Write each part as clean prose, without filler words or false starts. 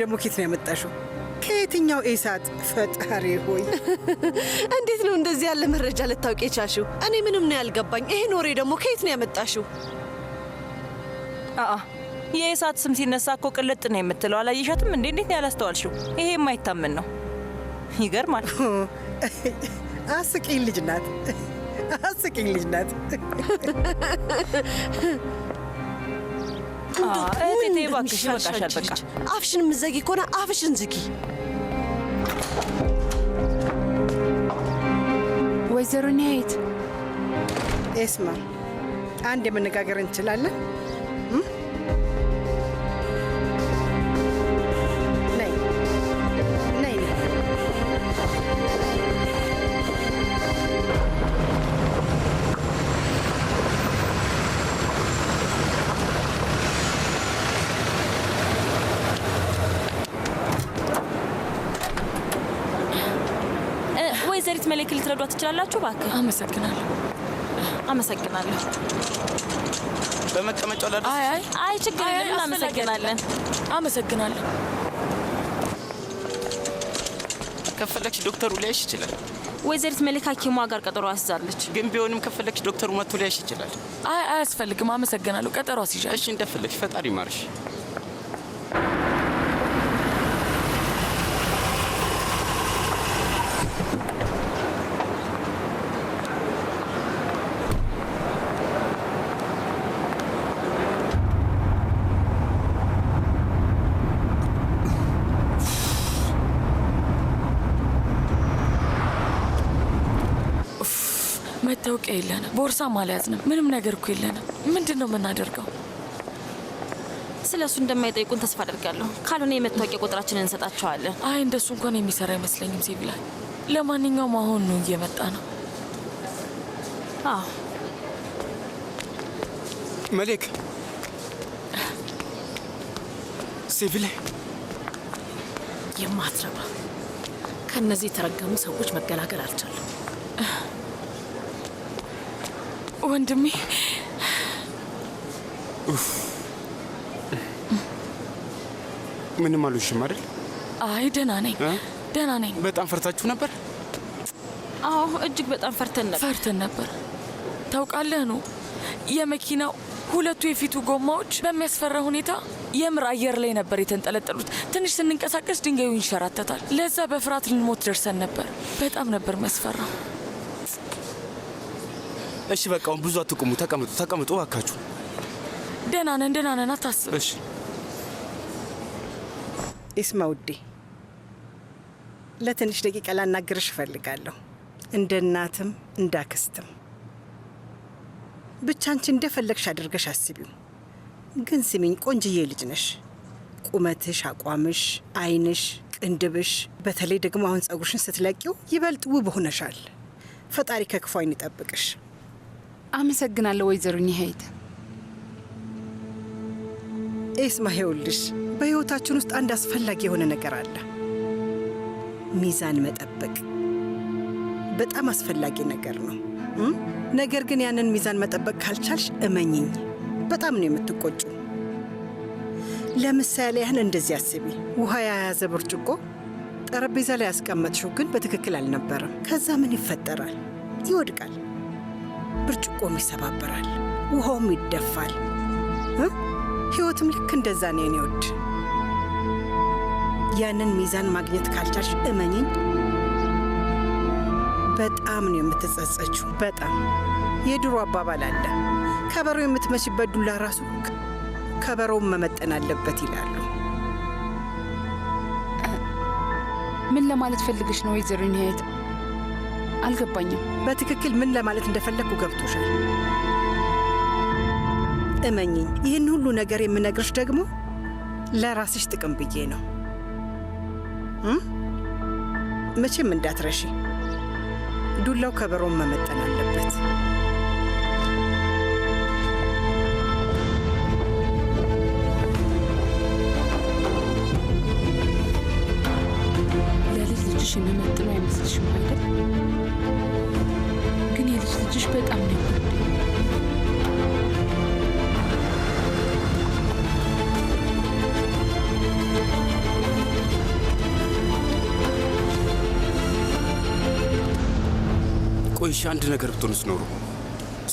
ደግሞ ኬት ነው ያመጣሽው? ከየትኛው ኢሳት? ፈጣሪ ሆይ እንዴት ነው እንደዚህ ያለ መረጃ ልታውቂ የቻልሽው? እኔ ምንም ነው ያልገባኝ። ይሄን ወሬ ደግሞ ከየት ነው ያመጣሽው? የኢሳት ስም ሲነሳ እኮ ቅልጥ ነው የምትለው። አላየሻትም እንዴ? እንዴት ነው ያላስተዋልሽው? ይሄ የማይታመን ነው። ይገርማል። አስቂኝ ልጅ ናት። አስቂኝ ልጅ ናት። እቴቴ እባክሽ ይበቃሻል። በቃ አፍሽን ምዘጊ ከሆነ አፍሽን ዝጊ። ወይዘሮ ኒያየት ኤስማ፣ አንድ የመነጋገር እንችላለን? ነይ ነይ። ወይዘሪት መሌክ ልትረዷት ትችላላችሁ? እባክህ። አመሰግናለሁ። አመሰግናለሁ። በመቀመጫው ላይ አይ ችግር የለም። አመሰግናለን። አመሰግናለሁ። ከፈለክሽ ዶክተሩ ሊያይሽ ይችላል። ወይዘሪት መሌክ ሐኪሟ ጋር ቀጠሮ አስይዛለች። ግን ቢሆንም ከፈለክሽ ዶክተሩ መጥቶ ሊያይሽ ይችላል። አያስፈልግም። አመሰግናለሁ። ቀጠሮ አስይዣለሁ። እሺ እንደፈለግሽ። ፈጣሪ ይማርሽ። መታወቂያ የለንም፣ ቦርሳም አልያዝንም፣ ምንም ነገር እኮ የለንም። ምንድን ነው የምናደርገው? ስለ እሱ እንደማይጠይቁን ተስፋ አደርጋለሁ። ካልሆነ የመታወቂያ ቁጥራችንን እንሰጣቸዋለን። አይ እንደሱ እንኳን የሚሰራ አይመስለኝም ሴቪላይ። ለማንኛውም አሁን ነው እየመጣ ነው። መሌክ ሴቪላይ የማትረባ ከነዚህ የተረገሙ ሰዎች መገላገል አልቻለም። ወንድሜ ምንም አልሆንሽም አይደል? አይ ደህና ነኝ፣ ደህና ነኝ። በጣም ፈርታችሁ ነበር? አዎ እጅግ በጣም ፈርተን ነበር። ታውቃለህ ነው የመኪናው ሁለቱ የፊቱ ጎማዎች በሚያስፈራ ሁኔታ የምር አየር ላይ ነበር የተንጠለጠሉት። ትንሽ ስንንቀሳቀስ ድንጋዩ ይንሸራተታል። ለዛ በፍርሃት ልንሞት ደርሰን ነበር። በጣም ነበር የሚያስፈራው። እሺ በቃ ብዙ አትቁሙ፣ ተቀምጡ እባካችሁ። ደህና ነን፣ አታስብ። እሺ ኢስማ ውዴ፣ ለትንሽ ደቂቃ ላናግርሽ እፈልጋለሁ። እንደ እናትም እንዳክስትም ብቻ አንቺ እንደፈለግሽ አድርገሽ አስቢው። ግን ስሚኝ፣ ቆንጅዬ ልጅ ነሽ። ቁመትሽ፣ አቋምሽ፣ አይንሽ፣ ቅንድብሽ፣ በተለይ ደግሞ አሁን ጸጉርሽን ስትለቂው ይበልጥ ውብ ሆነሻል። ፈጣሪ ከክፉ ዓይን ይጠብቅሽ። አመሰግናለሁ ወይዘሮ ኒያየት። ኤስማ ይኸውልሽ፣ በሕይወታችን ውስጥ አንድ አስፈላጊ የሆነ ነገር አለ። ሚዛን መጠበቅ በጣም አስፈላጊ ነገር ነው። ነገር ግን ያንን ሚዛን መጠበቅ ካልቻልሽ እመኝኝ በጣም ነው የምትቆጩ። ለምሳሌ ያህል እንደዚህ አስቢ። ውሃ የያዘ ብርጭቆ ጠረጴዛ ላይ ያስቀመጥሽው ግን በትክክል አልነበረም። ከዛ ምን ይፈጠራል? ይወድቃል። ብርጭቆም ይሰባበራል፣ ውሃውም ይደፋል። ሕይወትም ልክ እንደዛ ነው የኔ ውድ። ያንን ሚዛን ማግኘት ካልቻልሽ እመኝኝ በጣም ነው የምትጸጸችው። በጣም የድሮ አባባል አለ፣ ከበሮ የምትመችበት ዱላ ራሱ ከበሮውን መመጠን አለበት ይላሉ። ምን ለማለት ፈልግሽ ነው ወይዘሮ ኒያየት? አልገባኝም። በትክክል ምን ለማለት እንደፈለግኩ ገብቶሻል። እመኝኝ፣ ይህን ሁሉ ነገር የምነግርሽ ደግሞ ለራስሽ ጥቅም ብዬ ነው። መቼም እንዳትረሺ፣ ዱላው ከበሮውን መመጠን አለበት። ለልጅ ልጅሽ የሚመጥነው አይመስልሽም አይደል? ግን የልጅ ልጅሽ በጣም ነው። ቆይ እሺ፣ አንድ ነገር ብትሆንስ ኖሮ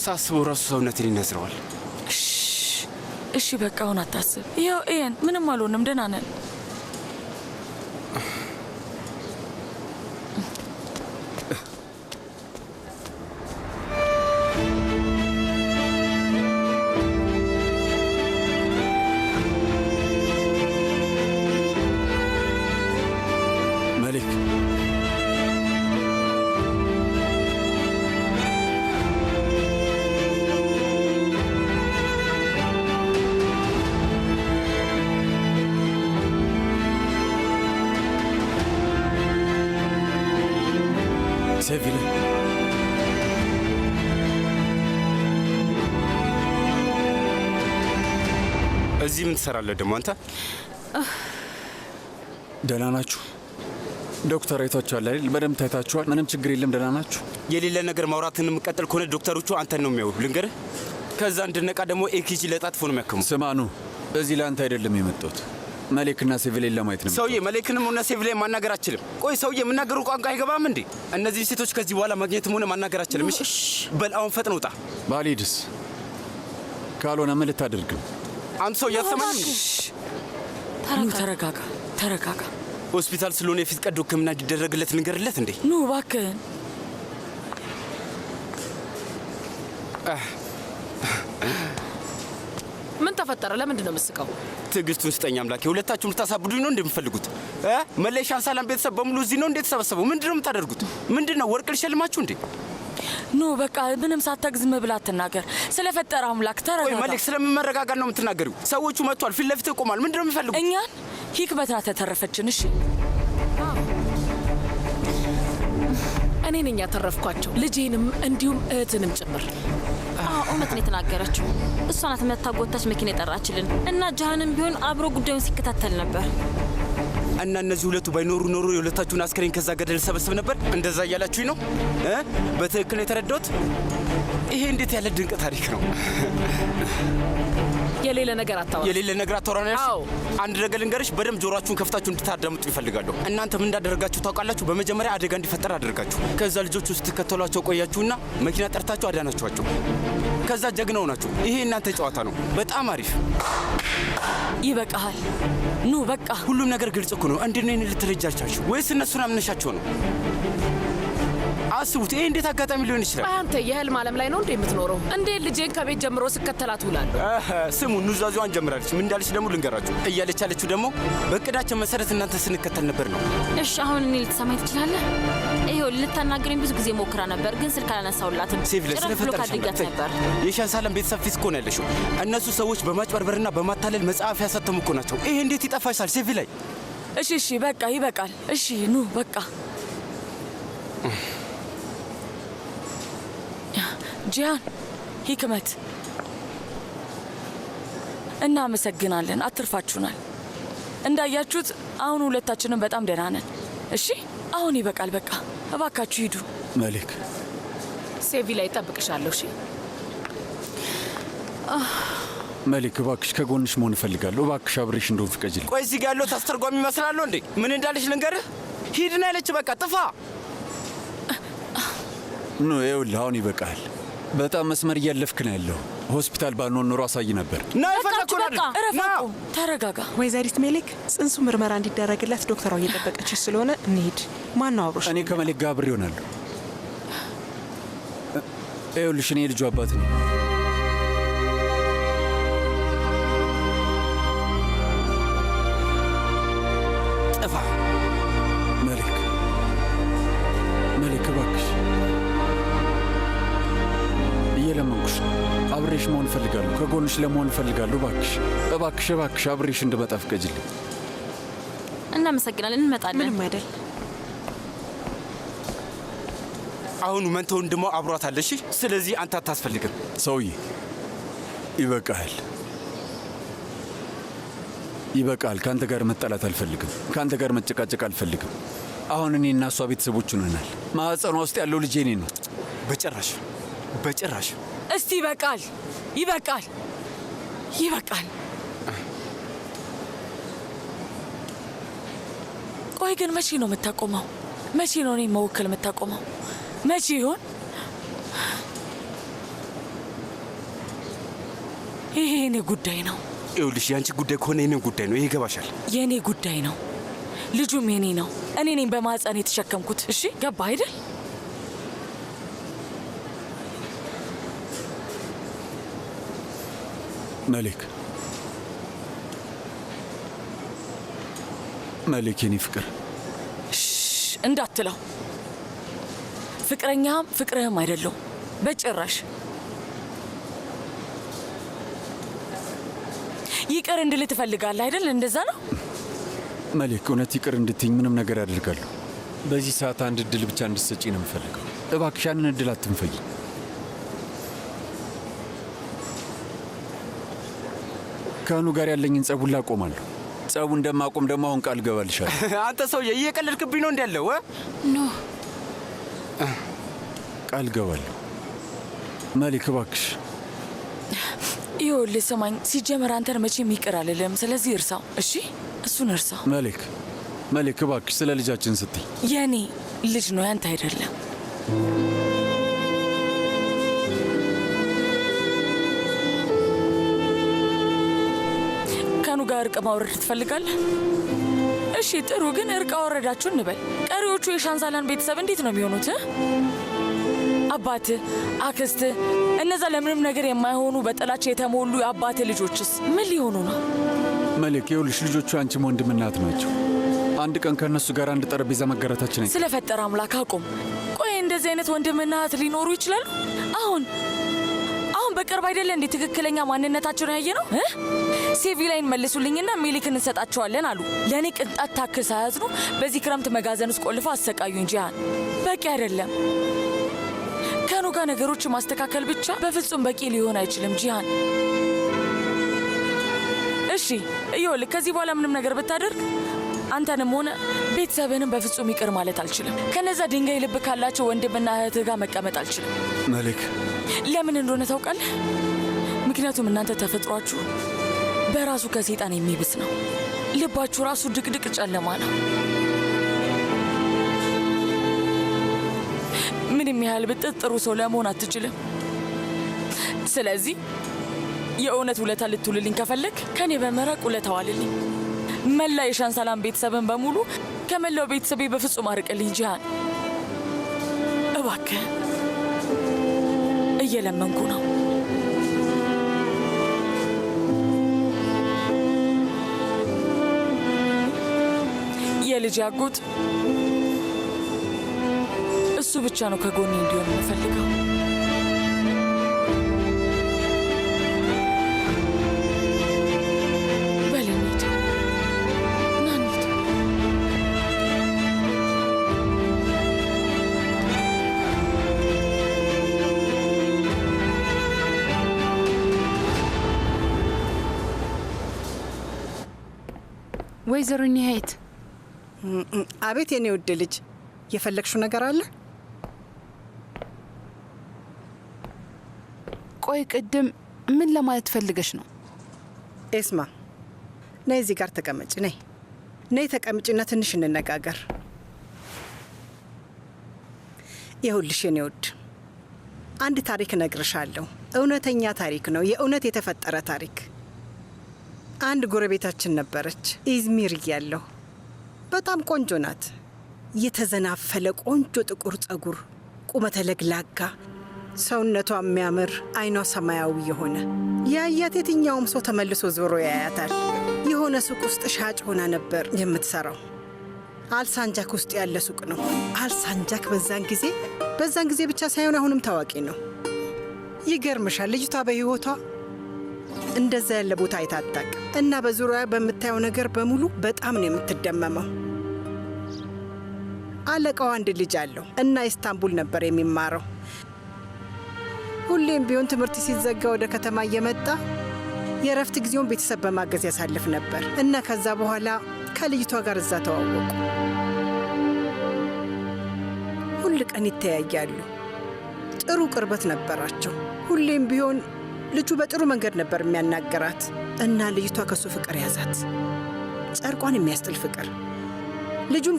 ሳስበው ራሱ ሰውነቴን ይነዝረዋል። እሺ በቃ አሁን አታስብ። ይኸው ኤን ምንም አልሆንም፣ ደህና ነን። መሊክ ሴቪል እዚህ ምን ትሰራለህ ደግሞ አንተ? ደህና ናችሁ? ዶክተር አይቷችኋል አይደል? በደንብ ታይታችኋል። ምንም ችግር የለም። ደህና ናችሁ? የሌለ ነገር ማውራትን የምቀጥል ከሆነ ዶክተሮቹ አንተን ነው የሚያዩ። ልንገርህ፣ ከዛ እንድነቃ ደግሞ ኤኬጂ ለጣጥፎ ነው የሚያክሙ። ስማኑ፣ እዚህ ለአንተ አይደለም የመጣሁት፣ መሌክና ሴቪሌን ለማየት ነው። ሰውዬ መሌክንም ሆነ ሴቪሌን ማናገር አችልም። ቆይ ሰውዬ የምናገሩ ቋንቋ አይገባም እንዴ? እነዚህ ሴቶች ከዚህ በኋላ ማግኘትም ሆነ ማናገር አችልም። እሺ በል አሁን ፈጥነህ ውጣ። ባልሄድስ? ካልሆነ ምን ልታደርግ ነው? አንተ ሰው እያሰማኝ ተረጋጋ፣ ተረጋጋ። ሆስፒታል ስለሆነ የፊት ቀዶ ሕክምና እንዲደረግለት ንገርለት እንዴ። ኑ እባክህን። ምን ተፈጠረ? ለምንድን ነው የምስቀው? ትዕግስቱን ስጠኝ አምላኬ። ሁለታችሁም ልታሳብዱኝ ነው እንደምፈልጉት? መለሻን ሰላም ቤተሰብ በሙሉ እዚህ ነው እንዴ ተሰበሰበው? ምንድን ነው የምታደርጉት? ምንድን ነው ወርቅ ልሸልማችሁ እንዴ? ኑ በቃ ምንም ሳታግዝ ዝም ብላ አትናገር። ስለፈጠረ አምላክ ተረጋጋ። ቆይ መሌክ ስለምን መረጋጋት ነው የምትናገሪው? ሰዎቹ መጥቷል፣ ፊት ለፊት ይቆማል። ምንድን ነው የሚፈልጉት? እኛን ሂክመት ናት የተረፈችን። እሺ እኔ ነኝ ያተረፍኳቸው፣ ልጄንም እንዲሁም እህትንም ጭምር። እውነት ነው የተናገረችው። እሷ ናት መታጎታች መኪና የጠራችልን እና ጃሃንም ቢሆን አብሮ ጉዳዩን ሲከታተል ነበር። እና እነዚህ ሁለቱ ባይኖሩ ኖሮ የሁለታችሁን አስከሬን ከዛ ገደል ሰበስብ ነበር። እንደዛ እያላችሁኝ ነው? በትክክል የተረዳሁት? ይሄ እንዴት ያለ ድንቅ ታሪክ ነው! የሌለ ነገር አታወራ። የሌለ ነገር አታወራ ነው ያልሽኝ? አዎ። አንድ ነገር ልንገርሽ፣ በደንብ ጆሮአችሁን ከፍታችሁ እንድታዳምጡ ይፈልጋለሁ። እናንተ ምን እንዳደረጋችሁ ታውቃላችሁ? በመጀመሪያ አደጋ እንዲፈጠር አደረጋችሁ። ከዛ ልጆቹ ስትከተሏቸው ቆያችሁና መኪና ጠርታችሁ አዳናችኋቸው። ከዛ ጀግና ሆናችሁ። ይሄ እናንተ ጨዋታ ነው። በጣም አሪፍ። ይበቃሃል። ኑ በቃ ሁሉም ነገር ግልጽ እኮ ነው። እንዴት ነው ልትረጃቻችሁ? ወይስ እነሱን አምነሻቸው ነው? አስቡት። ይሄ እንዴት አጋጣሚ ሊሆን ይችላል? አንተ የህልም ዓለም ላይ ነው እንዴ የምትኖረው? እንዴት ልጄን ከቤት ጀምሮ ስከተላት ውላለሁ? ስሙ፣ ኑዛዜዋን ጀምራለች። ምን እንዳለች ደግሞ ልንገራችሁ። እያለች ያለችው ደግሞ በእቅዳችን መሰረት እናንተ ስንከተል ነበር ነው። እሺ አሁን እኔ ልትሰማኝ ትችላለህ? ይኸው ልታናግረኝ ብዙ ጊዜ ሞክራ ነበር፣ ግን ስልክ አላነሳሁላትም። ሴቪል ስለፈጠረሽ አድርጋት ነበር። የሻንሳላም ቤተሰብ ፊት እኮ ነው ያለሽው። እነሱ ሰዎች በማጭበርበርና በማታለል መጽሐፍ ያሳተሙ እኮ ናቸው። ይሄ እንዴት ይጠፋሻል ሴቪል ላይ? እሺ በቃ ይበቃል። እሺ ኑ በቃ ጂያን፣ ሂክመት እናመሰግናለን። አትርፋችሁናል። እንዳያችሁት አሁን ሁለታችንም በጣም ደህና ነን። እሺ አሁን ይበቃል። በቃ እባካችሁ ሂዱ። መሊክ፣ ሴቪ ላይ እጠብቅሻለሁ። እሺ መሊክ እባክሽ ከጎንሽ መሆን እፈልጋለሁ። እባክሽ አብሬሽ እንደሆን ፍቀጅልኝ። ቆይ እዚህ ጋር ያለው አስተርጓሚ ይመስላለሁ እንዴ? ምን እንዳለች ልንገርህ። ሂድና ያለች በቃ ጥፋ። ኑ ይኸውልህ፣ አሁን ይበቃል። በጣም መስመር እያለፍክ ነው ያለው። ሆስፒታል ባልኖር ኖሮ አሳይ ነበር። ና ይፈለኩ በቃ እረፋቁ። ተረጋጋ። ወይዘሪት ሜሌክ፣ ጽንሱ ምርመራ እንዲደረግለት ዶክተሯ እየጠበቀች ስለሆነ እንሂድ። ማን ነው አብሮሽ? እኔ ከመሌክ ጋር አብሬ እሆናለሁ። ይኸውልሽ እኔ የልጁ አባት ነኝ። ጥፋ። መሌክ እባክሽ እየለመንኩሽ አብሬሽ መሆን እፈልጋለሁ። ከጎንሽ ለመሆን እፈልጋለሁ። እባክሽ አብሬሽ እንድመጣ ፍቀጅልኝ። እናመሰግናለን። እንመጣለን። ምንም አይደል። አሁን መንተ ወንድሟ አብሯት አለ። እሺ፣ ስለዚህ አንተ አታስፈልግም። ሰውዬ ይበቃል። ከአንተ ጋር መጣላት አልፈልግም። ከአንተ ጋር መጨቃጨቅ አልፈልግም። አሁን እኔ እና እሷ ቤተሰቦች ሆነናል። ማህፀኗ ውስጥ ያለው ልጄ እኔ ነው። በጭራሽ። እስቲ ይበቃል። ቆይ ግን መቼ ነው የምታቆመው? መቼ ነው እኔን መወከል የምታቆመው? መቼ ይሆን? ይሄ የኔ ጉዳይ ነው። ይኸውልሽ ያንቺ ጉዳይ ከሆነ የኔ ጉዳይ ነው። ይሄ ይገባሻል? የኔ ጉዳይ ነው። ልጁም የኔ ነው። እኔ ነኝ በማህፀን የተሸከምኩት። እሺ ገባ አይደል? መሌክ መሌክ፣ የኔ ፍቅር እንዳትለው። ፍቅረኛም ፍቅርህም አይደለው በጭራሽ። ይቅር እንድልህ ትፈልጋለህ አይደል? እንደዛ ነው መሌክ። እውነት ይቅር እንድትኝ ምንም ነገር ያደርጋለሁ። በዚህ ሰዓት አንድ እድል ብቻ እንድትሰጪ ነው የምፈልገው። እባክሽ ያንን እድል አትንፈጊ። ከአኑ ጋር ያለኝን ጸቡን ላቆማለሁ። ጸቡ እንደማቆም ደግሞ አሁን ቃል ገባልሻለሁ። አንተ ሰውዬ እየቀለድክብኝ ነው እንዳለው? ኖ ቃል ገባለሁ። መሌክ እባክሽ። ይኸውልህ ስማኝ፣ ሲጀመር አንተን መቼም ይቅር አልልም። ስለዚህ እርሳው እሺ? እሱን እርሳው። መሌክ መሌክ እባክሽ፣ ስለ ልጃችን ስትይ። የኔ ልጅ ነው ያንተ አይደለም። ከአኑ ጋር እርቅ ማውረድ ትፈልጋለህ? እሺ ጥሩ፣ ግን እርቅ አወረዳችሁ እንበል። ቀሪዎቹ የሻንዛላን ቤተሰብ እንዴት ነው የሚሆኑት? አባት፣ አክስት፣ እነዛ ለምንም ነገር የማይሆኑ በጥላቻ የተሞሉ የአባት ልጆችስ ምን ሊሆኑ ነው? መሌክ ይኸውልሽ፣ ልጆቹ አንቺም ወንድም እናት ናቸው። አንድ ቀን ከእነሱ ጋር አንድ ጠረጴዛ መጋራታችን አይቀርም። ስለፈጠረ አምላክ አቁም። ቆይ እንደዚህ አይነት ወንድምና እህት ሊኖሩ ይችላሉ? አሁን በቅርብ አይደለ እንዴ ትክክለኛ ማንነታቸውን ያየ ነው? ሲቪ ላይን መልሱልኝና ሜሊክን እንሰጣቸዋለን አሉ። ለእኔ ቅንጣት ታክል ሳያዝኑ በዚህ ክረምት መጋዘን ውስጥ ቆልፈው አሰቃዩኝ። ጂሃን በቂ አይደለም። ከአኑ ጋር ነገሮች ማስተካከል ብቻ በፍጹም በቂ ሊሆን አይችልም ጂሃን። እሺ ይኸውልህ፣ ከዚህ በኋላ ምንም ነገር ብታደርግ አንተንም ሆነ ቤተሰብንም በፍጹም ይቅር ማለት አልችልም። ከነዛ ድንጋይ ልብ ካላቸው ወንድምና እህትህ ጋር መቀመጥ አልችልም። መሌክ ለምን እንደሆነ ታውቃለህ? ምክንያቱም እናንተ ተፈጥሯችሁ በራሱ ከሰይጣን የሚብስ ነው። ልባችሁ ራሱ ድቅድቅ ጨለማ ነው። ምንም ያህል ብጥጥሩ ሰው ለመሆን አትችልም። ስለዚህ የእውነት ውለታ ልትውልልኝ ከፈለግ ከኔ በመራቅ ውለታ ዋልልኝ። መላ የሻንሳላን ቤተሰብን በሙሉ ከመላው ቤተሰቤ በፍጹም አርቅልኝ ጂሃን፣ እባክህ እየለመንኩ ነው። የልጅ አጎት እሱ ብቻ ነው ከጎኔ እንዲሆን የምፈልገው። ወይዘሮ ኒሀይት። አቤት የኔ ውድ ልጅ፣ የፈለግሽው ነገር አለ? ቆይ ቅድም ምን ለማለት ፈልገሽ ነው? ኤስማ ነይ፣ እዚህ ጋር ተቀመጭ። ነይ ተቀመጭና ትንሽ እንነጋገር። ይኸውልሽ የኔ ውድ፣ አንድ ታሪክ እነግርሻለሁ። እውነተኛ ታሪክ ነው፣ የእውነት የተፈጠረ ታሪክ። አንድ ጎረቤታችን ነበረች፣ ኢዝሚር እያለሁ። በጣም ቆንጆ ናት። የተዘናፈለ ቆንጆ ጥቁር ጸጉር፣ ቁመተ ለግላጋ፣ ሰውነቷ የሚያምር፣ አይኗ ሰማያዊ የሆነ ያያት የትኛውም ሰው ተመልሶ ዞሮ ያያታል። የሆነ ሱቅ ውስጥ ሻጭ ሆና ነበር የምትሰራው። አልሳንጃክ ውስጥ ያለ ሱቅ ነው። አልሳንጃክ በዛን ጊዜ ብቻ ሳይሆን አሁንም ታዋቂ ነው። ይገርምሻል፣ ልጅቷ በሕይወቷ እንደዛ ያለ ቦታ አይታጣቅ እና በዙሪያ በምታየው ነገር በሙሉ በጣም ነው የምትደመመው። አለቃው አንድ ልጅ አለው እና ኢስታንቡል ነበር የሚማረው። ሁሌም ቢሆን ትምህርት ሲዘጋ ወደ ከተማ እየመጣ የእረፍት ጊዜውን ቤተሰብ በማገዝ ያሳልፍ ነበር እና ከዛ በኋላ ከልጅቷ ጋር እዛ ተዋወቁ። ሁል ቀን ይተያያሉ። ጥሩ ቅርበት ነበራቸው። ሁሌም ቢሆን ልጁ በጥሩ መንገድ ነበር የሚያናገራት እና ልጅቷ ከሱ ፍቅር ያዛት፣ ጨርቋን የሚያስጥል ፍቅር። ልጁም